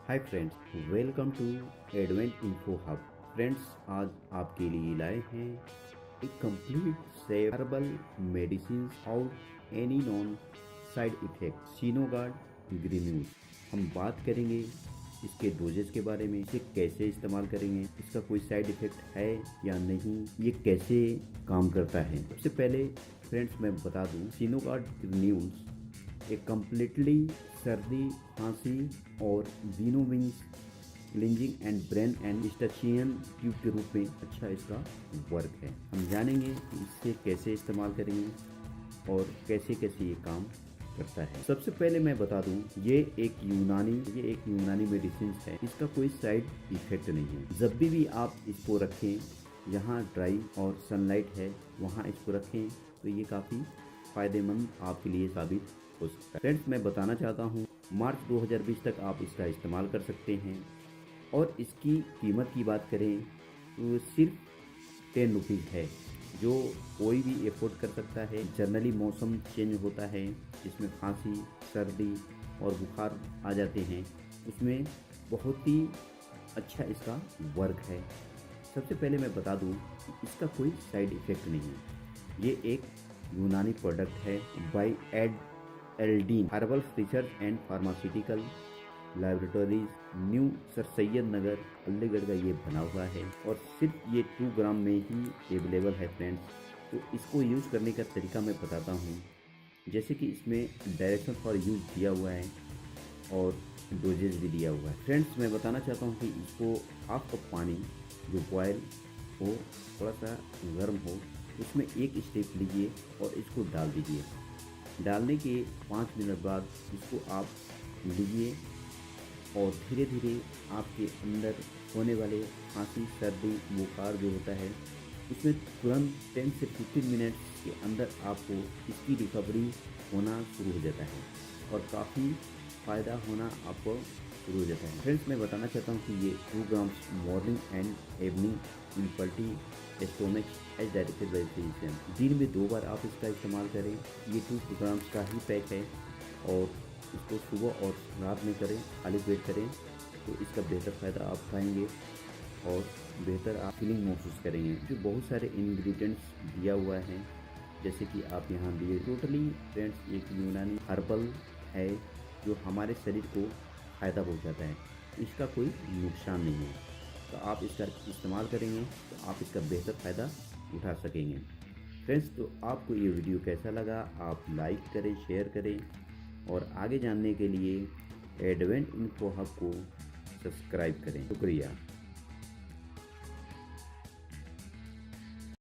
Hi friends, welcome to Advent Info Hub. Friends, आज आपके लिए लाए हैं एक कंप्लीट से herbal medicine out any non side effect Sinogard granules. हम बात करेंगे इसके डोजेस के बारे में, इसे कैसे इस्तेमाल करेंगे, इसका कोई साइड इफेक्ट है या नहीं, ये कैसे काम करता है। सबसे पहले फ्रेंड्स मैं बता दूं, सीनोगार्ड ग्रेन्यूल्स एक कम्प्लीटली सर्दी, खांसी और विनोविंग्स cleansing and brain and Eustachian tube के रूप में अच्छा इसका वर्क है। हम जानेंगे कि इससे कैसे इस्तेमाल करेंगे और कैसे कैसे ये काम करता है। सबसे पहले मैं बता दूं, ये एक यूनानी मेडिसिन है। इसका कोई साइड इफेक्ट नहीं है। जब भी आप इसको रखें, जहाँ ड्राई और सनलाइट है वहाँ इसको रखें तो ये काफ़ी फायदेमंद आपके लिए साबित हो सकता है। फ्रेंड्स, मैं बताना चाहता हूँ, मार्च 2020 तक आप इसका इस्तेमाल कर सकते हैं और इसकी कीमत की बात करें तो सिर्फ 10 रुपीज़ है, जो कोई भी एफोर्ड कर सकता है। जनरली मौसम चेंज होता है, जिसमें खांसी, सर्दी और बुखार आ जाते हैं, उसमें बहुत ही अच्छा इसका वर्क है। सबसे पहले मैं बता दूं कि इसका कोई साइड इफ़ेक्ट नहीं है। ये एक यूनानी प्रोडक्ट है by Aldeen herbal research and pharmaceutical laboratories, new Sir Syed Nagar, Aligarh का ये बना हुआ है और सिर्फ ये 2 ग्राम में ही अवेलेबल है। फ्रेंड्स, तो इसको यूज़ करने का तरीका मैं बताता हूँ। जैसे कि इसमें डायरेक्शन फॉर यूज़ दिया हुआ है और डोजेज भी दिया हुआ है। फ्रेंड्स, मैं बताना चाहता हूँ कि इसको हाफ कप पानी जो बॉयल हो, थोड़ा सा गर्म हो, उसमें एक स्टेप लीजिए और इसको डाल दीजिए। डालने के 5 मिनट बाद इसको आप लीजिए और धीरे धीरे आपके अंदर होने वाले खांसी, सर्दी, बुखार जो होता है, उसमें तुरंत 10 से 15 मिनट के अंदर आपको इसकी रिकवरी होना शुरू हो जाता है और काफ़ी फ़ायदा होना आपको शुरू हो जाता है। फ्रेंड्स, मैं बताना चाहता हूँ कि ये 2 grams morning and evening in पल्टी stomach as directed by physician. दिन में 2 बार आप इसका इस्तेमाल करें। ये 2 ग्राम्स का ही पैक है और इसको सुबह और रात में करें, खाली पेट करें तो इसका बेहतर फ़ायदा आप पाएंगे और बेहतर आप फीलिंग महसूस करेंगे। जो बहुत सारे इंग्रेडिएंट्स दिया हुआ है, जैसे कि आप यहाँ दिए, टोटली फ्रेंड्स एक यूनानी हर्बल है जो हमारे शरीर को फ़ायदा पहुँचाता है। इसका कोई नुकसान नहीं है, तो आप इसका इस्तेमाल करेंगे तो आप इसका बेहतर फ़ायदा उठा सकेंगे। फ्रेंड्स, तो आपको ये वीडियो कैसा लगा, आप लाइक करें, शेयर करें और आगे जानने के लिए एडवेंट इन्फो हब को सब्सक्राइब करें। शुक्रिया।